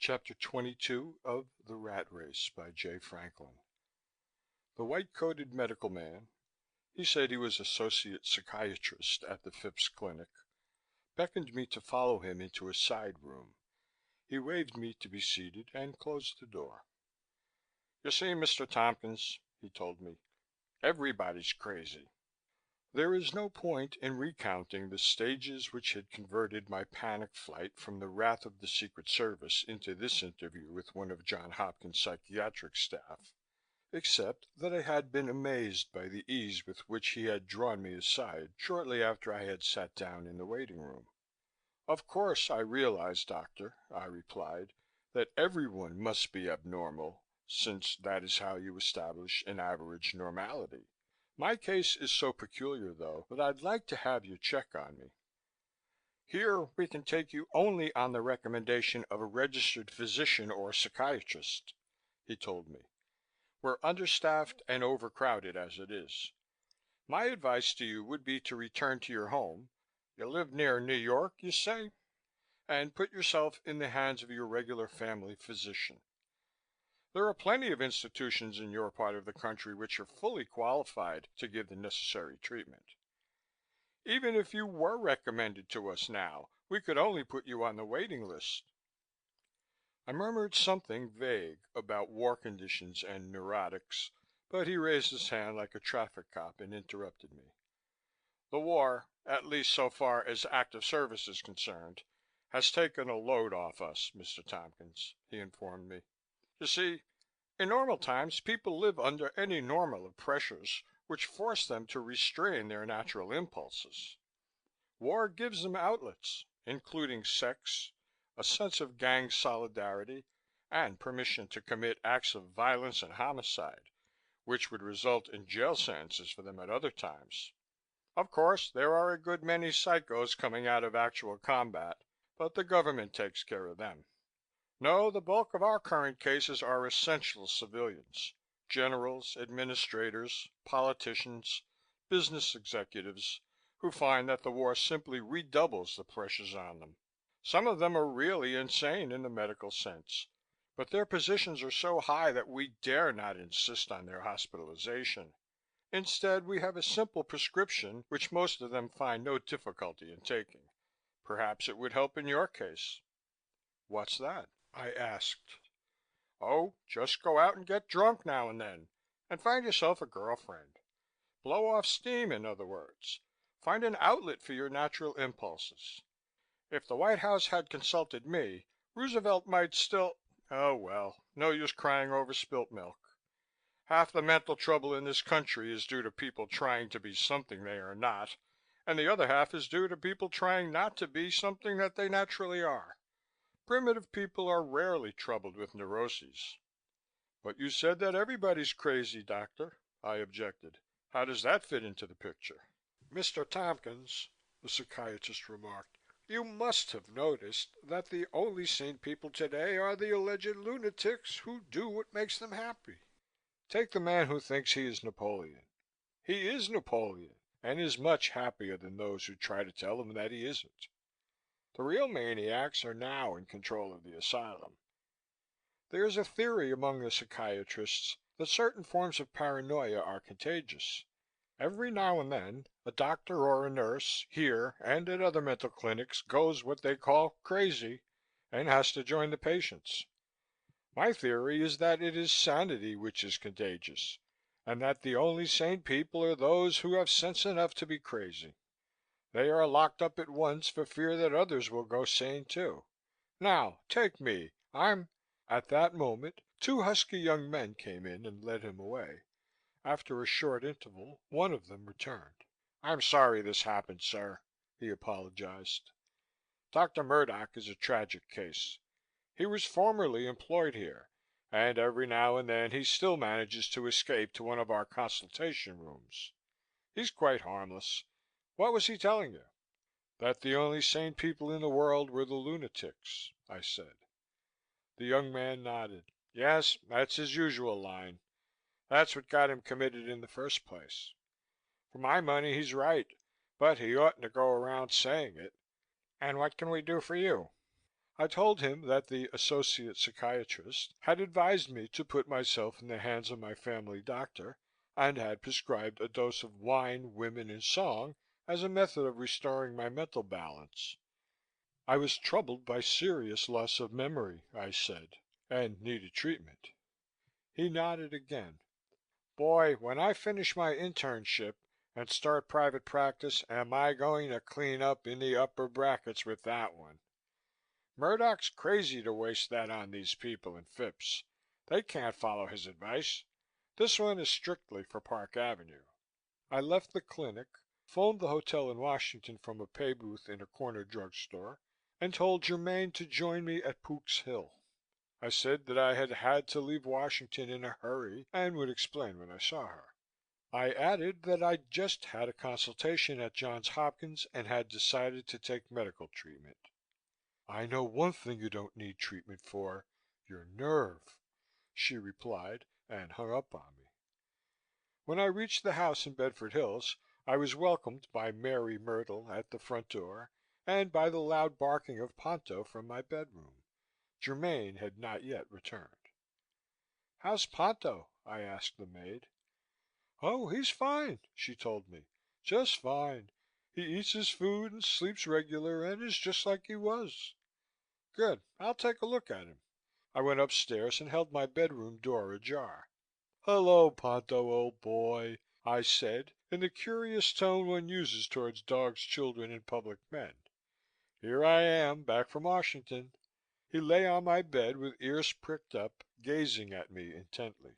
Chapter 22 of The Rat Race by J. Franklin. The white-coated medical man, he said he was associate psychiatrist at the Phipps Clinic, beckoned me to follow him into a side room. He waved me to be seated and closed the door. "You see, Mr. Tompkins," he told me, "everybody's crazy." There is no point in recounting the stages which had converted my panic flight from the wrath of the Secret Service into this interview with one of John Hopkins' psychiatric staff, except that I had been amazed by the ease with which he had drawn me aside shortly after I had sat down in the waiting room. "Of course I realize, Doctor," I replied, "that everyone must be abnormal, since that is how you establish an average normality. My case is so peculiar, though, that I'd like to have you check on me." "Here we can take you only on the recommendation of a registered physician or psychiatrist," he told me. "We're understaffed and overcrowded as it is. My advice to you would be to return to your home you live near New York, you say and put yourself in the hands of your regular family physician. There are plenty of institutions in your part of the country which are fully qualified to give the necessary treatment. Even if you were recommended to us now, we could only put you on the waiting list." I murmured something vague about war conditions and neurotics, but he raised his hand like a traffic cop and interrupted me. "The war, at least so far as active service is concerned, has taken a load off us, Mr. Tompkins," he informed me. "You see, in normal times people live under any normal of pressures which force them to restrain their natural impulses. War gives them outlets, including sex, a sense of gang solidarity, and permission to commit acts of violence and homicide, which would result in jail sentences for them at other times. Of course, there are a good many psychos coming out of actual combat, but the government takes care of them. No, the bulk of our current cases are essential civilians, generals, administrators, politicians, business executives, who find that the war simply redoubles the pressures on them. Some of them are really insane in the medical sense, but their positions are so high that we dare not insist on their hospitalization. Instead, we have a simple prescription which most of them find no difficulty in taking. Perhaps it would help in your case." "What's that?" I asked. "Oh, just go out and get drunk now and find yourself a girlfriend. Blow off steam, in other words. Find an outlet for your natural impulses. If the White House had consulted me, Roosevelt might still oh well, no use crying over spilt milk. Half the mental trouble in this country is due to people trying to be something they are not, and the other half is due to people trying not to be something that they naturally are. Primitive people are rarely troubled with neuroses." "But you said that everybody's crazy, Doctor," I objected. "How does that fit into the picture?" "Mr. Tompkins," the psychiatrist remarked, "you must have noticed that the only sane people today are the alleged lunatics who do what makes them happy. Take the man who thinks he is Napoleon. He is Napoleon and is much happier than those who try to tell him that he isn't. The real maniacs are now in control of the asylum. There's a theory among the psychiatrists that certain forms of paranoia are contagious. Every now and then, a doctor or a nurse, here and at other mental clinics, goes what they call crazy and has to join the patients. My theory is that it is sanity which is contagious, and that the only sane people are those who have sense enough to be crazy. They are locked up at once for fear that others will go sane too. Now, take me. I'm—" At that moment, two husky young men came in and led him away. After a short interval, one of them returned. "I'm sorry this happened, sir," he apologized. "Dr. Murdoch is a tragic case. He was formerly employed here, and every now and then he still manages to escape to one of our consultation rooms. He's quite harmless. What was he telling you?" "That the only sane people in the world were the lunatics," I said. The young man nodded. "Yes, that's his usual line. That's what got him committed in the first place. For my money, he's right, but he oughtn't to go around saying it. And what can we do for you?" I told him that the associate psychiatrist had advised me to put myself in the hands of my family doctor and had prescribed a dose of wine, women, and song as a method of restoring my mental balance. I was troubled by serious loss of memory, I said, and needed treatment. He nodded again. Boy, when I finish my internship and start private practice, am I going to clean up in the upper brackets with that one. Murdoch's crazy to waste that on these people in Phipps. They can't follow his advice. This one is strictly for Park Avenue. I left the clinic, phoned the hotel in Washington from a pay booth in a corner drugstore, and told Germaine to join me at Pook's Hill. I said that I had had to leave Washington in a hurry and would explain when I saw her. I added that I'd just had a consultation at Johns Hopkins and had decided to take medical treatment. I know one thing you don't need treatment for, your nerve, she replied and hung up on me. When I reached the house in Bedford Hills, I was welcomed by Mary Myrtle at the front door and by the loud barking of Ponto from my bedroom. Germaine had not yet returned. How's Ponto? I asked the maid. Oh, he's fine, she told me. Just fine. He eats his food and sleeps regular and is just like he was. Good. I'll take a look at him. I went upstairs and held my bedroom door ajar. Hello, Ponto, old boy, I said in the curious tone one uses towards dogs, children, and public men. Here I am, back from Washington. He lay on my bed with ears pricked up, gazing at me intently.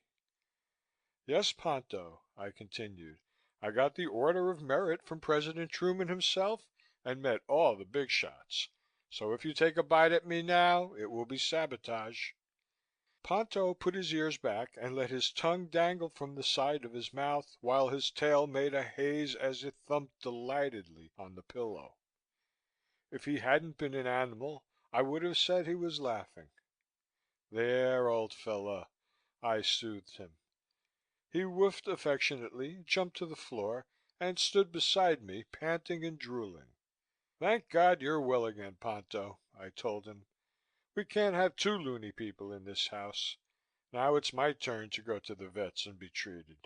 Yes, Ponto, I continued. I got the Order of Merit from President Truman himself and met all the big shots. So if you take a bite at me now, it will be sabotage. Ponto put his ears back and let his tongue dangle from the side of his mouth while his tail made a haze as it thumped delightedly on the pillow. If he hadn't been an animal, I would have said he was laughing. There, old fella, I soothed him. He woofed affectionately, jumped to the floor, and stood beside me, panting and drooling. Thank God you're well again, Ponto, I told him. We can't have two loony people in this house. Now it's my turn to go to the vet's and be treated.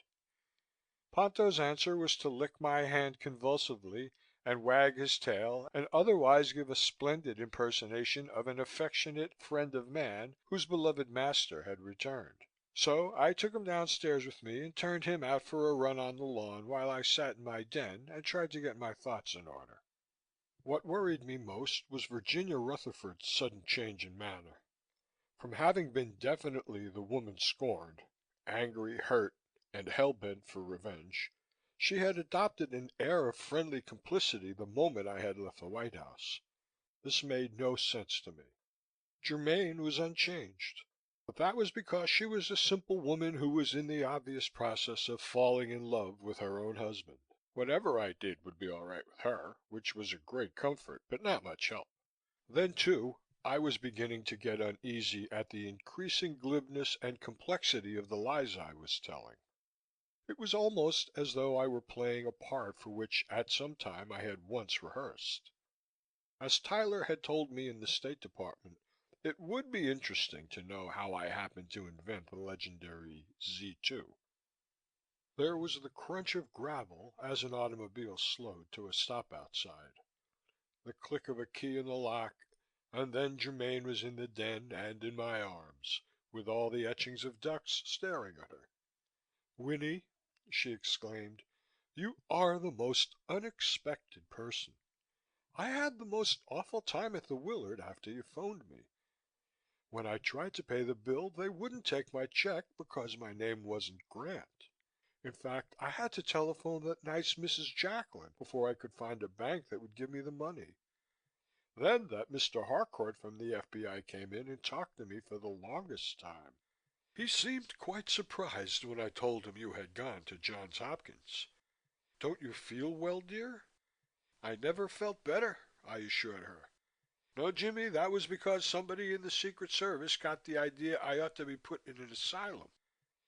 Ponto's answer was to lick my hand convulsively and wag his tail and otherwise give a splendid impersonation of an affectionate friend of man whose beloved master had returned. So I took him downstairs with me and turned him out for a run on the lawn while I sat in my den and tried to get my thoughts in order. What worried me most was Virginia Rutherford's sudden change in manner. From having been definitely the woman scorned, angry, hurt, and hell-bent for revenge, she had adopted an air of friendly complicity the moment I had left the White House. This made no sense to me. Germaine was unchanged, but that was because she was a simple woman who was in the obvious process of falling in love with her own husband. Whatever I did would be all right with her, which was a great comfort, but not much help. Then, too, I was beginning to get uneasy at the increasing glibness and complexity of the lies I was telling. It was almost as though I were playing a part for which at some time I had once rehearsed. As Tyler had told me in the State Department, it would be interesting to know how I happened to invent the legendary Z2. There was the crunch of gravel as an automobile slowed to a stop outside, the click of a key in the lock, and then Germaine was in the den and in my arms, with all the etchings of ducks staring at her. "Winnie," she exclaimed, "you are the most unexpected person. I had the most awful time at the Willard after you phoned me. When I tried to pay the bill, they wouldn't take my check because my name wasn't Grant. In fact, I had to telephone that nice Mrs. Jacklin before I could find a bank that would give me the money. Then that Mr. Harcourt from the FBI came in and talked to me for the longest time. He seemed quite surprised when I told him you had gone to Johns Hopkins. Don't you feel well, dear?" "I never felt better," I assured her. "No, Jimmy, that was because somebody in the Secret Service got the idea I ought to be put in an asylum.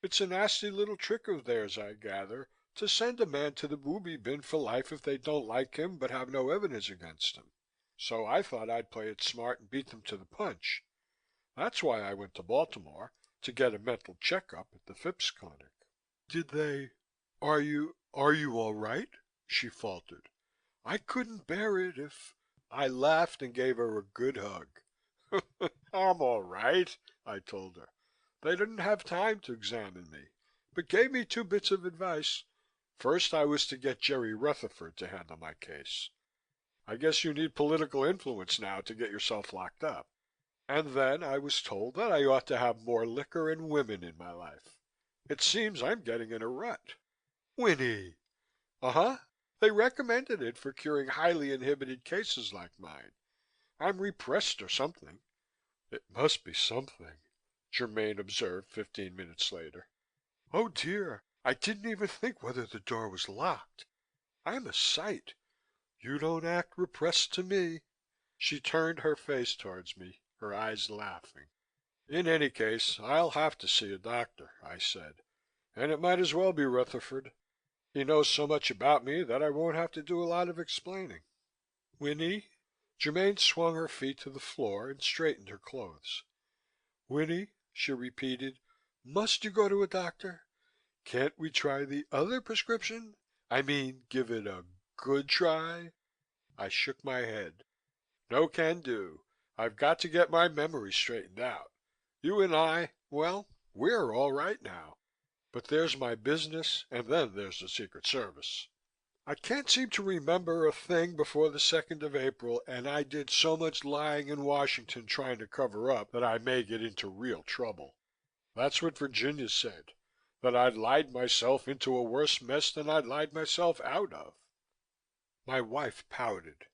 It's a nasty little trick of theirs, I gather, to send a man to the booby bin for life if they don't like him but have no evidence against him. so I thought I'd play it smart and beat them to the punch. That's why I went to Baltimore, to get a mental checkup at the Phipps clinic." "Did they are you all right?" she faltered. "I couldn't bear it if—" I laughed and gave her a good hug. "I'm all right," I told her. "They didn't have time to examine me, but gave me two bits of advice. First, I was to get Jerry Rutherford to handle my case. I guess you need political influence now to get yourself locked up. And then I was told that I ought to have more liquor and women in my life. It seems I'm getting in a rut." "Winnie!" "Uh-huh. They recommended it for curing highly inhibited cases like mine. I'm repressed or something." "It must be something," Germaine observed 15 minutes later. "Oh, dear, I didn't even think whether the door was locked. I'm a sight. You don't act repressed to me." She turned her face towards me, her eyes laughing. "In any case, I'll have to see a doctor," I said. "And it might as well be Rutherford. He knows so much about me that I won't have to do a lot of explaining." "Winnie?" Germaine swung her feet to the floor and straightened her clothes. "Winnie," she repeated, "must you go to a doctor? Can't we try the other prescription? I mean, give it a good try?" I shook my head. "No can do. I've got to get my memory straightened out. You and I, well, we're all right now. But there's my business and then there's the Secret Service. I can't seem to remember a thing before the 2nd of April, and I did so much lying in Washington trying to cover up that I may get into real trouble. That's what Virginia said, that I'd lied myself into a worse mess than I'd lied myself out of." My wife pouted.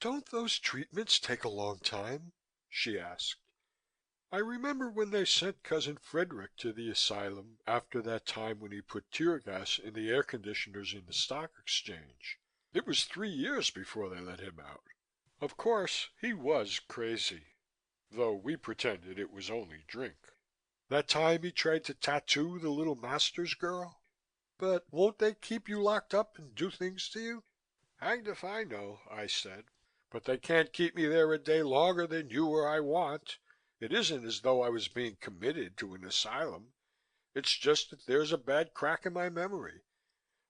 "Don't those treatments take a long time?" she asked. "I remember when they sent Cousin Frederick to the asylum after that time when he put tear gas in the air conditioners in the Stock Exchange. It was 3 years before they let him out. Of course, he was crazy, though we pretended it was only drink. That time he tried to tattoo the little Masters girl. But won't they keep you locked up and do things to you?" "Hanged if I know," I said. "But they can't keep me there a day longer than you or I want. It isn't as though I was being committed to an asylum. It's just that there's a bad crack in my memory.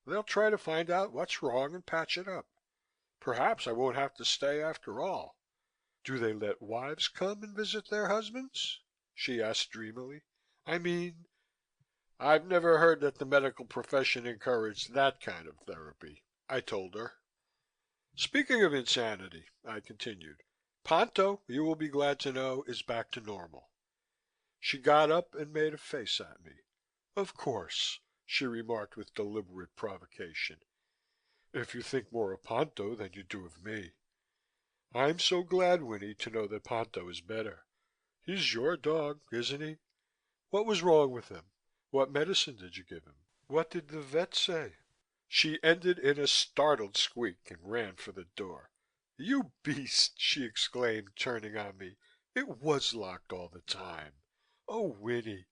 They'll try to find out what's wrong and patch it up. Perhaps I won't have to stay after all. Do they let wives come and visit their husbands?" she asked dreamily. "I mean—" "I've never heard that the medical profession encouraged that kind of therapy," I told her. "Speaking of insanity," I continued, "Ponto, you will be glad to know, is back to normal." She got up and made a face at me. "Of course," she remarked with deliberate provocation, "if you think more of Ponto than you do of me. I'm so glad, Winnie, to know that Ponto is better. He's your dog, isn't he? What was wrong with him? What medicine did you give him? What did the vet say?" She ended in a startled squeak and ran for the door. "You beast!" she exclaimed, turning on me. "It was locked all the time. Oh, Winnie!"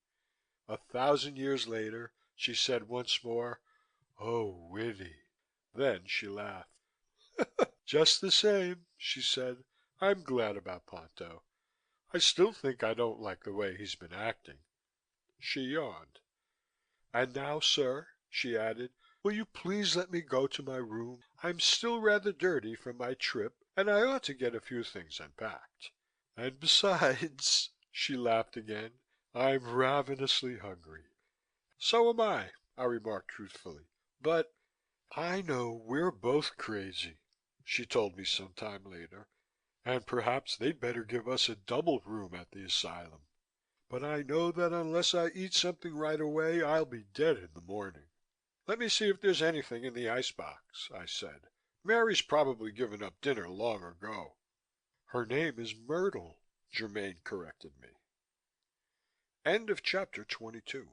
1,000 years later, she said once more, "Oh, Winnie." Then she laughed. "Just the same," she said, "I'm glad about Ponto. I still think I don't like the way he's been acting." She yawned. "And now, sir," she added, "will you please let me go to my room? I'm still rather dirty from my trip and I ought to get a few things unpacked. And besides," she laughed again, "I'm ravenously hungry." "So am I remarked truthfully. "But—" "I know we're both crazy," she told me some time later, "and perhaps they'd better give us a double room at the asylum. But I know that unless I eat something right away, I'll be dead in the morning." "Let me see if there's anything in the icebox," I said. "Mary's probably given up dinner long ago." "Her name is Myrtle," Germaine corrected me. End of chapter 22.